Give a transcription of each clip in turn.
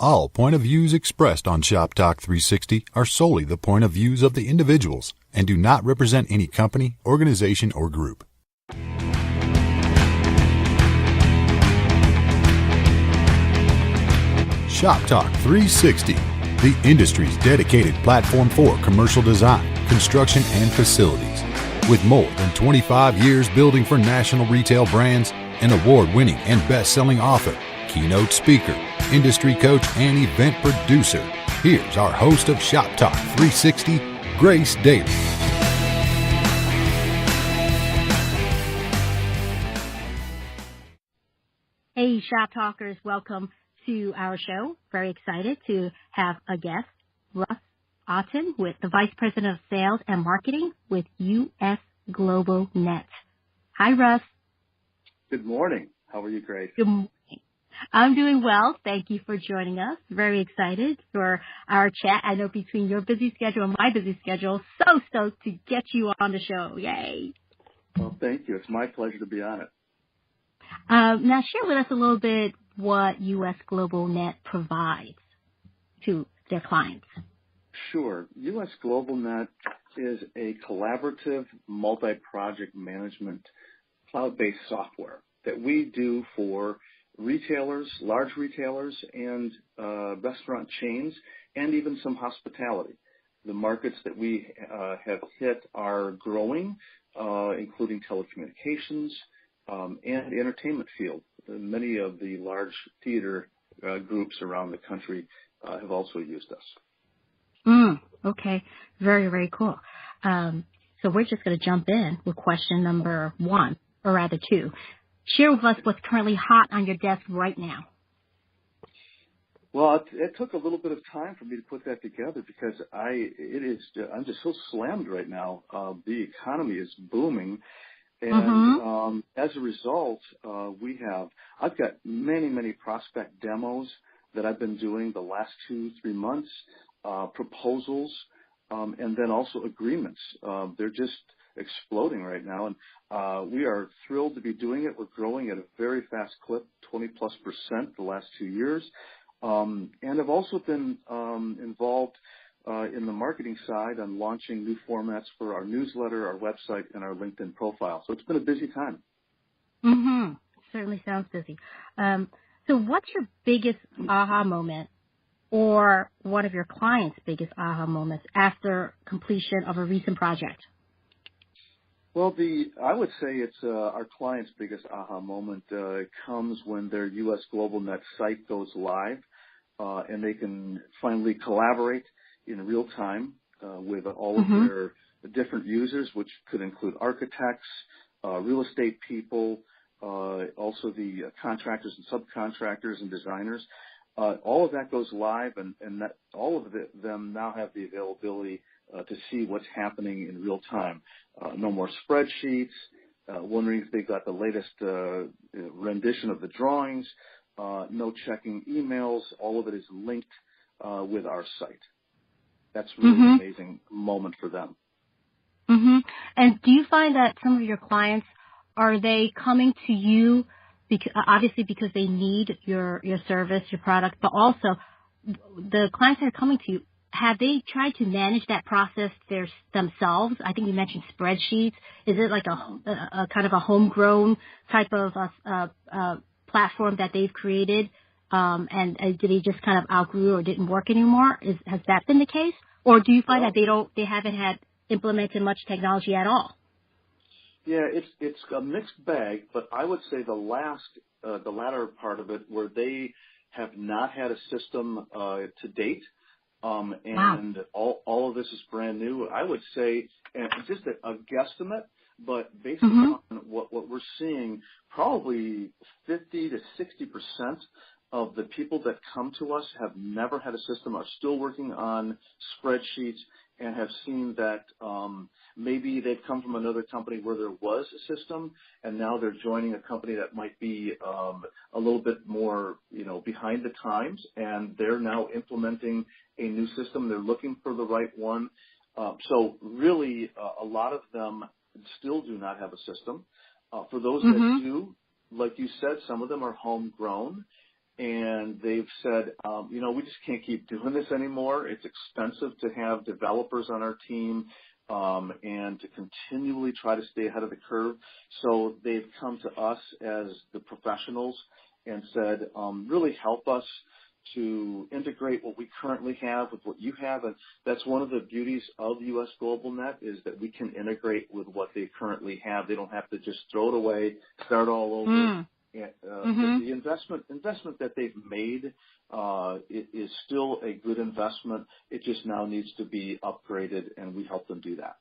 All point of views expressed on Shop Talk 360 are solely the point of views of the individuals and do not represent any company, organization, or group. Shop Talk 360, the industry's dedicated platform for commercial design, construction, and facilities. With more than 25 years building for national retail brands, an award-winning and best-selling author, keynote speaker, industry coach, and event producer, here's our host of Shop Talk 360, Grace Daly. Hey, Shop Talkers, welcome to our show. Very excited to have a guest, Russ Otten, with the Vice President of Sales and Marketing with USGlobalNet. Hi, Russ. Good morning. How are you, Grace? Good morning. I'm doing well. Thank you for joining us. Very excited for our chat. I know between your busy schedule and my busy schedule, so stoked to get you on the show. Yay. Well, thank you. It's my pleasure to be on it. Now, share with us a little bit what USGlobalNet provides to their clients. Sure. USGlobalNet is a collaborative multi-project management cloud-based software that we do for retailers, large retailers, and restaurant chains, and even some hospitality. The markets that we have hit are growing, including telecommunications and the entertainment field. Many of the large theater groups around the country have also used us. Okay. Very, very cool. So we're just going to jump in with question number one, or rather two. Share with us what's currently hot on your desk right now. Well, it took a little bit of time for me to put that together because I'm just so slammed right now. The economy is booming, and as a result, I've got many prospect demos that I've been doing the last 2-3 months, proposals, and then also agreements. They're just exploding right now, and we are thrilled to be doing it. We're growing at a very fast clip, 20+% the last 2 years, and I've also been involved in the marketing side on launching new formats for our newsletter, our website, and our LinkedIn profile. So it's been a busy time. Certainly sounds busy. So what's your biggest aha moment, or one of your clients' biggest aha moments after completion of a recent project? Well, I would say it's our client's biggest aha moment comes when their USGlobalNet site goes live, and they can finally collaborate in real time with all of their different users, which could include architects, real estate people, also the contractors and subcontractors and designers. All of that goes live, and that all of them now have the availability to see what's happening in real time. No more spreadsheets, wondering if they've got the latest rendition of the drawings, no checking emails. All of it is linked with our site. That's really an amazing moment for them. And do you find that some of your clients, are they coming to you obviously because they need your service, your product, but also the clients that are coming to you, have they tried to manage that process themselves? I think you mentioned spreadsheets. Is it like a kind of a homegrown type of platform that they've created, and did they just kind of outgrew or didn't work anymore? Has that been the case, or do you find that they haven't had implemented much technology at all? Yeah, it's a mixed bag, but I would say the latter part of it, where they have not had a system to date. And all of this is brand new. I would say, and just a guesstimate, but based on what we're seeing, probably 50 to 60% of the people that come to us have never had a system, are still working on spreadsheets, and have seen that maybe they've come from another company where there was a system, and now they're joining a company that might be a little bit more, behind the times, and they're now implementing a new system. They're looking for the right one. So really, a lot of them still do not have a system. For those that do, like you said, some of them are homegrown, and they've said, we just can't keep doing this anymore. It's expensive to have developers on our team and to continually try to stay ahead of the curve. So they've come to us as the professionals and said, really help us to integrate what we currently have with what you have. And that's one of the beauties of USGlobalNet is that we can integrate with what they currently have. They don't have to just throw it away, start all over. The investment that they've made it is still a good investment. It just now needs to be upgraded, and we help them do that.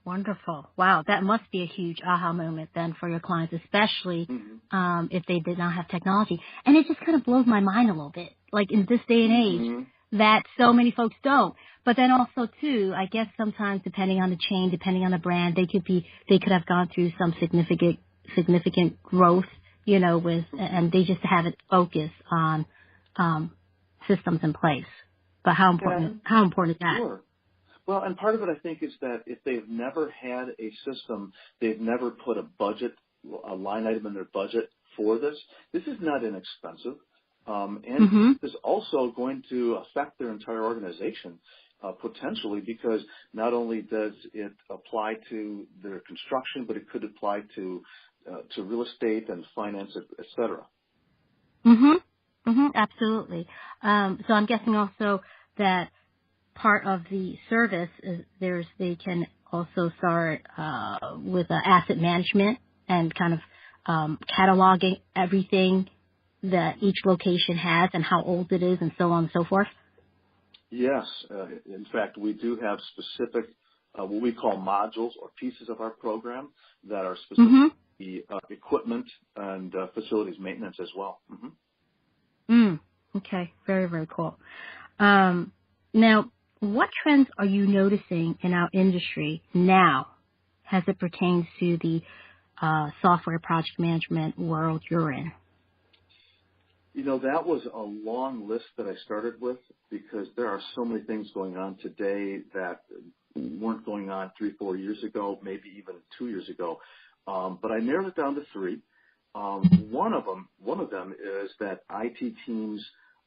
Wonderful. Wow, that must be a huge aha moment then for your clients, especially if they did not have technology. And it just kind of blows my mind a little bit, like in this day and age, that so many folks don't. But then also, too, I guess sometimes depending on the chain, depending on the brand, they could have gone through some significant growth, and they just haven't focused on systems in place. But how important is that? Sure. Well, and part of it, I think, is that if they've never had a system, they've never put a line item in their budget for this. This is not inexpensive, and is also going to affect their entire organization potentially, because not only does it apply to their construction, but it could apply to real estate and finance, et cetera. Absolutely. So I'm guessing also that part of the service is they can also start with asset management and kind of cataloging everything that each location has and how old it is and so on and so forth. Yes. In fact, we do have specific what we call modules or pieces of our program that are specific to equipment and facilities maintenance as well. Okay. Very, very cool. Now, what trends are you noticing in our industry now as it pertains to the software project management world you're in? That was a long list that I started with because there are so many things going on today that weren't going on 3-4 years ago, maybe even 2 years ago. But I narrowed it down to 3. One of them is that IT teams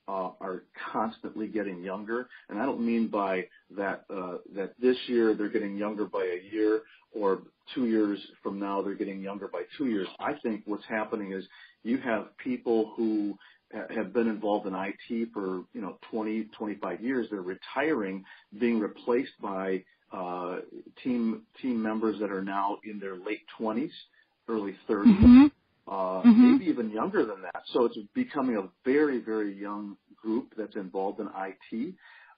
are constantly getting younger, and I don't mean by that that this year they're getting younger by a year, or 2 years from now they're getting younger by 2 years. I think what's happening is you have people who have been involved in IT for 20, 25 years. They're retiring, being replaced by team members that are now in their late 20s, early 30s. Maybe even younger than that. So it's becoming a very, very young group that's involved in IT,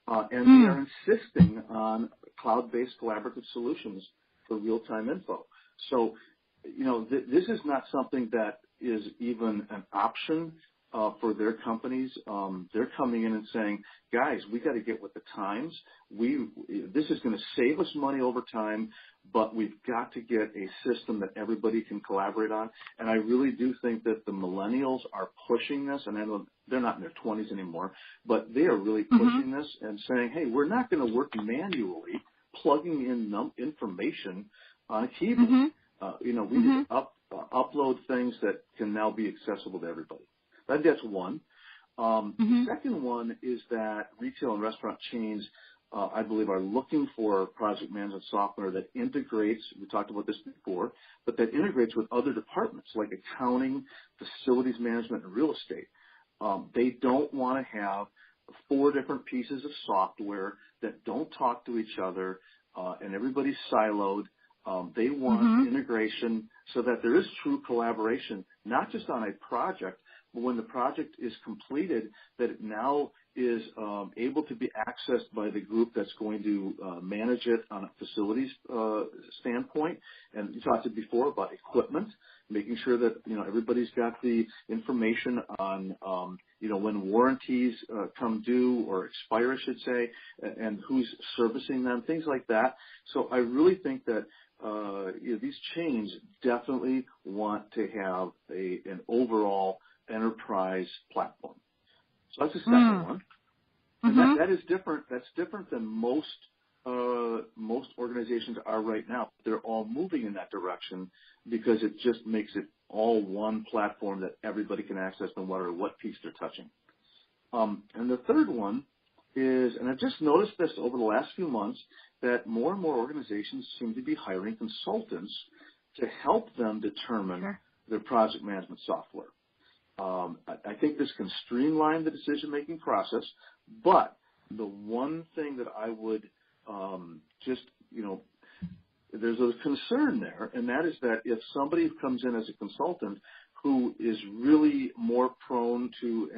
and they are insisting on cloud-based collaborative solutions for real-time info. So, this is not something that is even an option for their companies. They're coming in and saying, guys, we got to get with the times. This is going to save us money over time, but we've got to get a system that everybody can collaborate on. And I really do think that the millennials are pushing this, and I know they're not in their 20s anymore, but they are really pushing this and saying, hey, we're not going to work manually plugging in information on a keyboard. We need to upload things that can now be accessible to everybody. That's one. The second one is that retail and restaurant chains, I believe, are looking for project management software that integrates, we talked about this before, but that integrates with other departments like accounting, facilities management, and real estate. They don't want to have 4 different pieces of software that don't talk to each other, and everybody's siloed. They want integration so that there is true collaboration, not just on a project, but when the project is completed, that it now is able to be accessed by the group that's going to manage it on a facilities standpoint. And you talked before about equipment, making sure that everybody's got the information on when warranties come due or expire, I should say, and who's servicing them, things like that. So I really think that these chains definitely want to have an overall enterprise platform. So that's the second one. And that is different. That's different than most most organizations are right now. They're all moving in that direction because it just makes it all one platform that everybody can access no matter what piece they're touching. And the third one is, and I've just noticed this over the last few months, that more and more organizations seem to be hiring consultants to help them determine their project management software. I think this can streamline the decision-making process, but the one thing that I would there's a concern there, and that is that if somebody comes in as a consultant who is really more prone to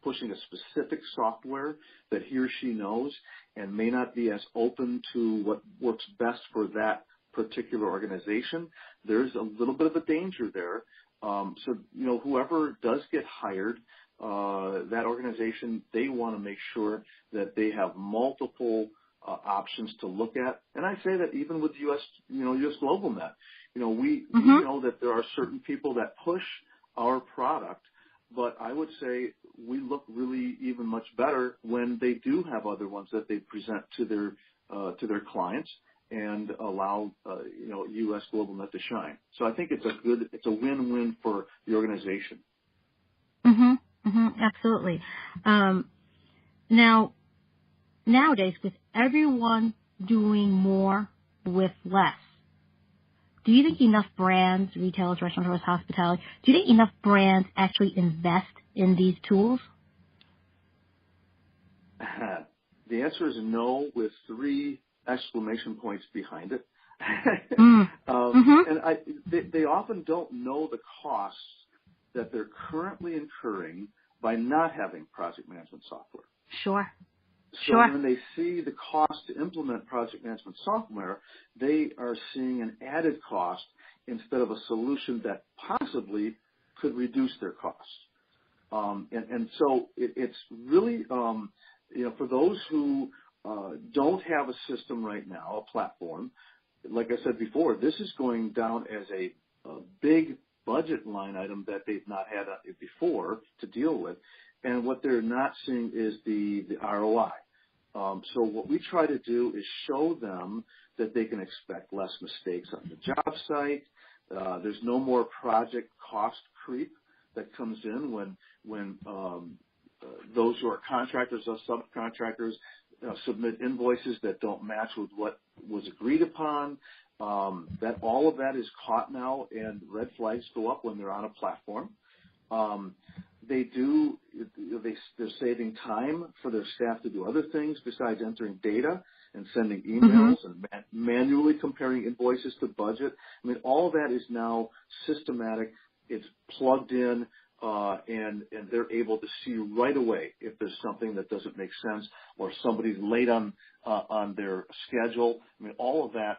pushing a specific software that he or she knows and may not be as open to what works best for that particular organization, there's a little bit of a danger there. So whoever does get hired, that organization, they want to make sure that they have multiple options to look at. And I say that even with USGlobalNet, we know that there are certain people that push our product, but I would say we look really even much better when they do have other ones that they present to their clients and allow USGlobalNet to shine. So I think it's a win-win for the organization. Absolutely. Now, nowadays, with everyone doing more with less, do you think enough brands, retailers, restaurants, hospitality, do you think enough brands actually invest in these tools? The answer is no, with 3 exclamation points behind it. And they often don't know the costs that they're currently incurring by not having project management software. So when they see the cost to implement project management software, they are seeing an added cost instead of a solution that possibly could reduce their costs. And so it's really, for those who don't have a system right now, a platform, like I said before, this is going down as a big budget line item that they've not had before to deal with. And what they're not seeing is the ROI. So what we try to do is show them that they can expect less mistakes on the job site. There's no more project cost creep that comes in when those who are contractors or subcontractors submit invoices that don't match with what was agreed upon. That all of that is caught now, and red flags go up when they're on a platform. They're saving time for their staff to do other things besides entering data and sending emails and manually comparing invoices to budget. I mean, all of that is now systematic. It's plugged in, and they're able to see right away if there's something that doesn't make sense or somebody's late on their schedule. I mean, all of that,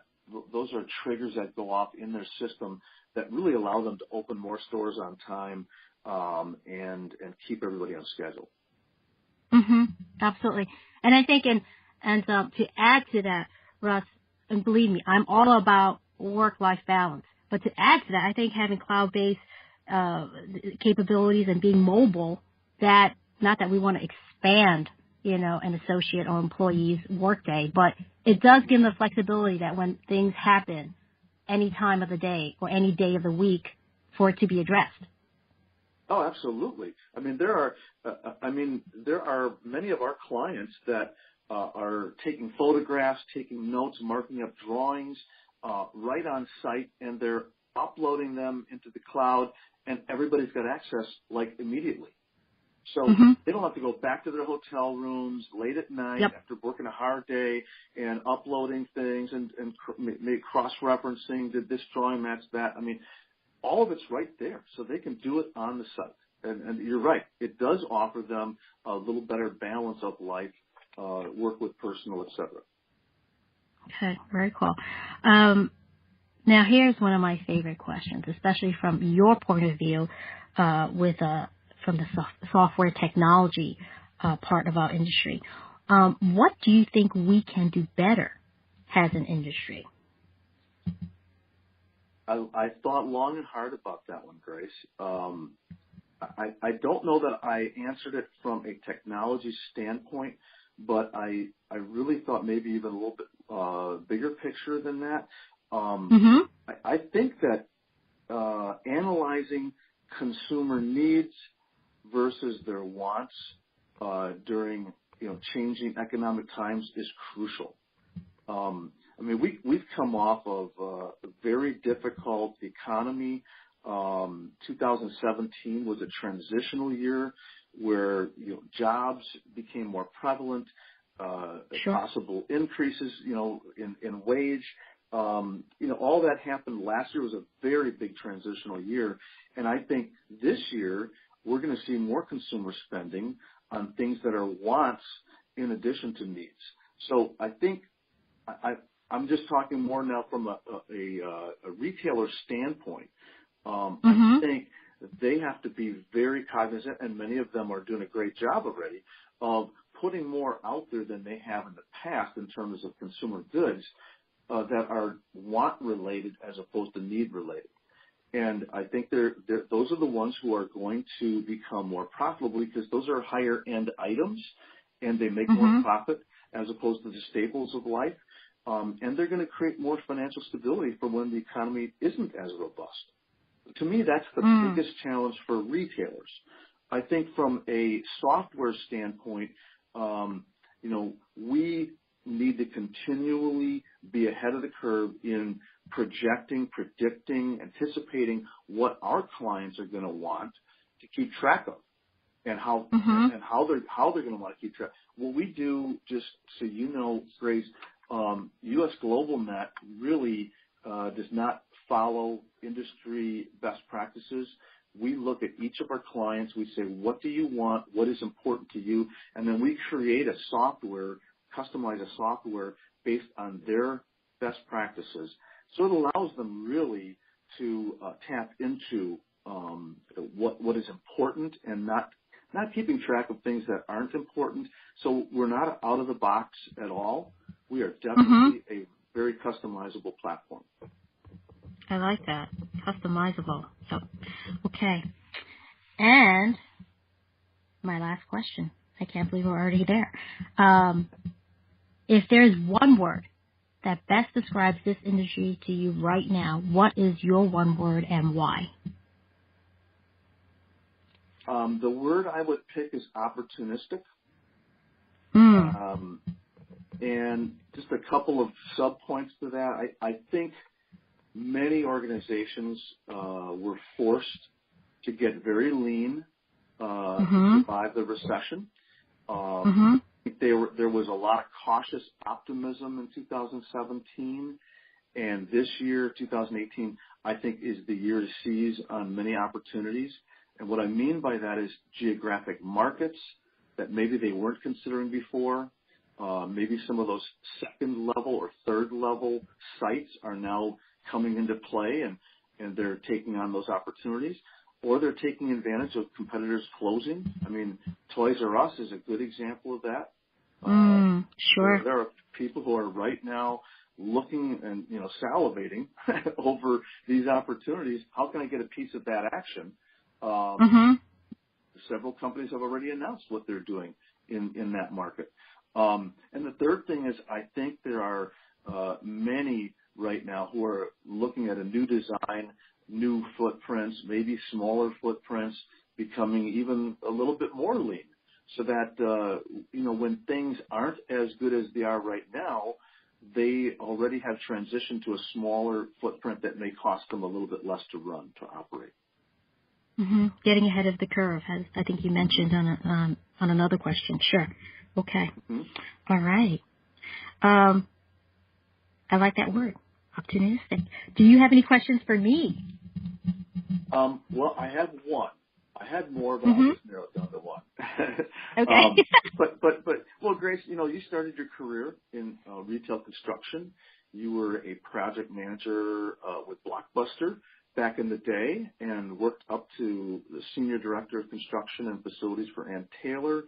those are triggers that go off in their system that really allow them to open more stores on time and keep everybody on schedule. Absolutely. And I think, and to add to that, Russ, and believe me, I'm all about work-life balance. But to add to that, I think having cloud-based capabilities and being mobile, that not that we want to expand, an associate or employee's workday, but it does give them the flexibility that when things happen, any time of the day or any day of the week, for it to be addressed. Oh, absolutely. I mean, there are many of our clients that are taking photographs, taking notes, marking up drawings right on site, and they're uploading them into the cloud, and everybody's got access immediately. So they don't have to go back to their hotel rooms late at night after working a hard day and uploading things and maybe cross-referencing, did this drawing match that? I mean, all of it's right there, so they can do it on the site. And you're right, it does offer them a little better balance of life, work with personal, etc. Okay, very cool. Now, here's one of my favorite questions, especially from your point of view, from the software technology part of our industry. What do you think we can do better as an industry? I thought long and hard about that one, Grace. I don't know that I answered it from a technology standpoint, but I really thought maybe even a little bit bigger picture than that. I think that analyzing consumer needs versus their wants during changing economic times is crucial. I mean, we've come off of a very difficult economy. 2017 was a transitional year where jobs became more prevalent, possible increases in wage. All that happened last year was a very big transitional year, and I think this year we're going to see more consumer spending on things that are wants in addition to needs. So I think I'm just talking more now from a retailer standpoint. I think they have to be very cognizant, and many of them are doing a great job already, of putting more out there than they have in the past in terms of consumer goods that are want-related as opposed to need-related. And I think those are the ones who are going to become more profitable because those are higher-end items, and they make more profit as opposed to the staples of life. And they're going to create more financial stability for when the economy isn't as robust. To me, that's the biggest challenge for retailers. I think from a software standpoint, we need to continually be ahead of the curve in projecting, predicting, anticipating what our clients are going to want to keep track of, and how they're going to want to keep track. What we do, just so you know, Grace, USGlobalNet really does not follow industry best practices. We look at each of our clients. We say, what do you want? What is important to you? And then we create a software, customize a software based on their best practices. So it allows them really to tap into what is important and not keeping track of things that aren't important. So we're not out of the box at all. We are definitely a very customizable platform. I like that. Customizable. So, okay. And my last question. I can't believe we're already there. If there's one word that best describes this industry to you right now, what is your one word and why? The word I would pick is opportunistic. And just a couple of sub-points to that. I think many organizations were forced to get very lean to survive the recession. I think there was a lot of cautious optimism in 2017, and this year, 2018, I think is the year to seize on many opportunities. And what I mean by that is geographic markets that maybe they weren't considering before. Maybe some of those second level or third level sites are now coming into play, and they're taking on those opportunities, or they're taking advantage of competitors closing. I mean, Toys R Us is a good example of that. Sure. There are people who are right now looking and salivating over these opportunities. How can I get a piece of that action? Several companies have already announced what they're doing in that market. And the third thing is, I think there are many right now who are looking at a new design, new footprints, maybe smaller footprints, becoming even a little bit more lean, so that when things aren't as good as they are right now, they already have transitioned to a smaller footprint that may cost them a little bit less to run, to operate. Getting ahead of the curve, as I think you mentioned on another question. Sure. Okay. All right. I like that word, optimistic. Do you have any questions for me? Well, I have one. I had more, but I'll just narrow it down to one. Okay. Well, Grace, you started your career in retail construction. You were a project manager with Blockbuster back in the day, and worked up to the senior director of construction and facilities for Ann Taylor.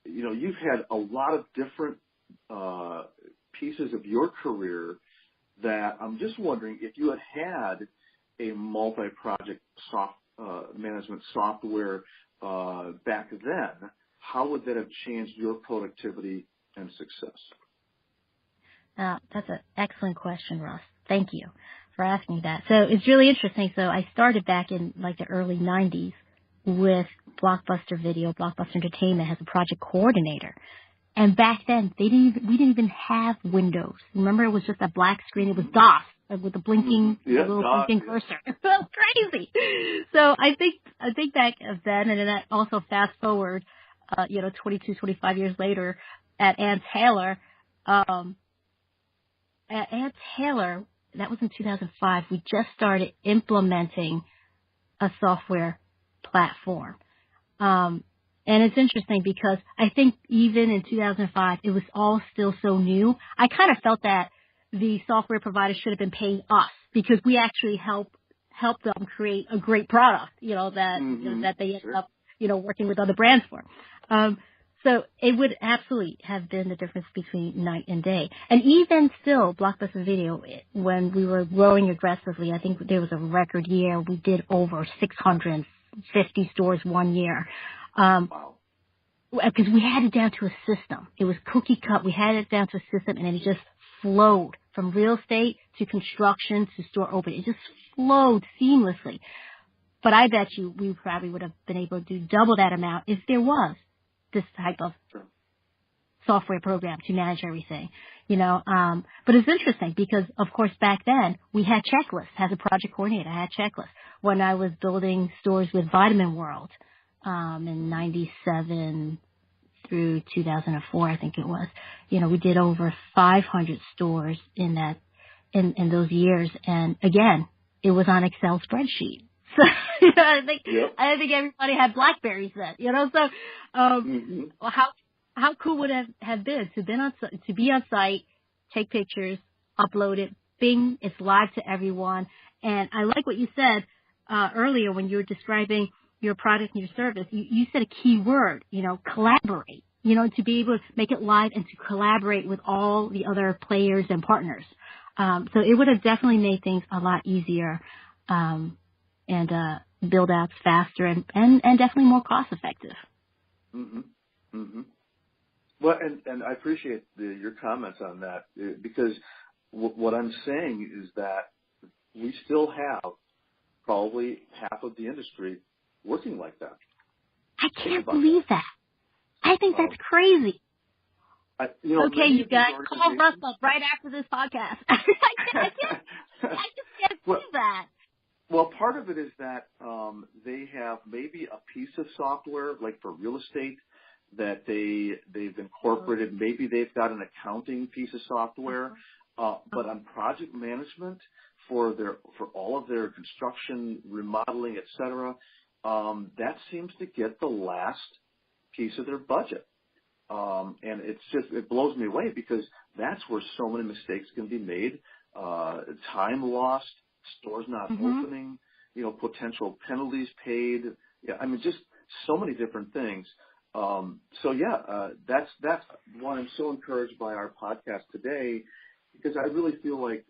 You've had a lot of different pieces of your career that I'm just wondering if you had a multi-project management software back then, how would that have changed your productivity and success? That's an excellent question, Russ. Thank you for asking that. So it's really interesting. So I started back in like the early 90s with Blockbuster Video, Blockbuster Entertainment as a project coordinator. And back then, we didn't even have Windows. Remember, it was just a black screen. It was DOS with a blinking, blinking cursor. It was crazy. So I think back then, and then I also fast forward, 22, 25 years later at Ann Taylor. At Ann Taylor, that was in 2005. We just started implementing a software platform. And it's interesting because I think even in 2005, it was all still so new. I kind of felt that the software providers should have been paying us because we actually helped them create a great product, that they ended up, working with other brands for. So it would absolutely have been the difference between night and day. And even still, Blockbuster Video, when we were growing aggressively, I think there was a record year. We did over 650 stores one year. Wow. Because we had it down to a system. It was cookie cut. We had it down to a system, and then it just flowed from real estate to construction to store opening. It just flowed seamlessly. But I bet you we probably would have been able to do double that amount if there was this type of software program to manage everything, but it's interesting because, of course, back then we had checklists. As a project coordinator, I had checklists. When I was building stores with Vitamin World, in 97 through 2004, I think it was, we did over 500 stores in those years. And again, it was on Excel spreadsheet. So, I think everybody had BlackBerries then, so, how cool would it have been to be on site, take pictures, upload it, bing, it's live to everyone. And I like what you said, earlier when you were describing your product and your service. You said a key word, collaborate, to be able to make it live and to collaborate with all the other players and partners. So it would have definitely made things a lot easier, and build outs faster and definitely more cost effective. Mm-hmm. Mm-hmm. Well, and I appreciate your comments on that because what I'm saying is that we still have probably half of the industry working like that. I can't believe that. I think that's crazy. Okay, you guys, call Russ up right after this podcast. I just can't do that. Well, part of it is that they have maybe a piece of software, like for real estate, that they've incorporated. Maybe they've got an accounting piece of software, but on project management for all of their construction, remodeling, et cetera, that seems to get the last piece of their budget. And it blows me away because that's where so many mistakes can be made, time lost, stores not opening, potential penalties paid. Yeah, I mean, just so many different things. That's why I'm so encouraged by our podcast today, because I really feel like,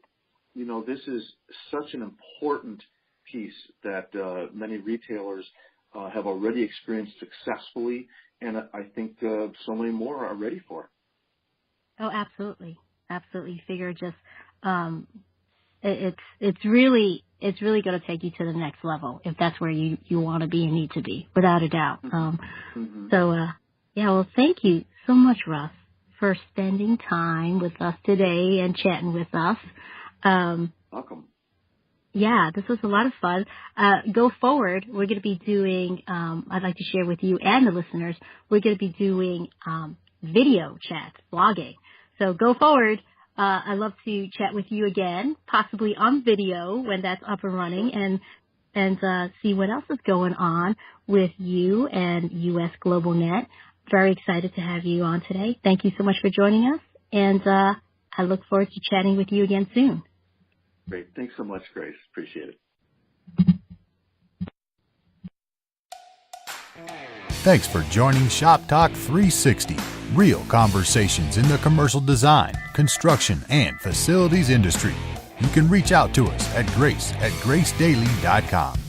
this is such an important piece that many retailers have already experienced successfully, and I think so many more are ready for it. Oh, absolutely. Absolutely. You figure just it's really going to take you to the next level if that's where you want to be and need to be, without a doubt. Well, thank you so much, Russ, for spending time with us today and chatting with us. Welcome. Yeah, this was a lot of fun. Go forward, we're going to be doing, I'd like to share with you and the listeners, we're going to be doing video chats, blogging. So go forward. I'd love to chat with you again, possibly on video when that's up and running, and see what else is going on with you and USGlobalNet. Very excited to have you on today. Thank you so much for joining us, and I look forward to chatting with you again soon. Great. Thanks so much, Grace. Appreciate it. Thanks for joining Shop Talk 360. Real conversations in the commercial design, construction, and facilities industry. You can reach out to us at grace@gracedaily.com.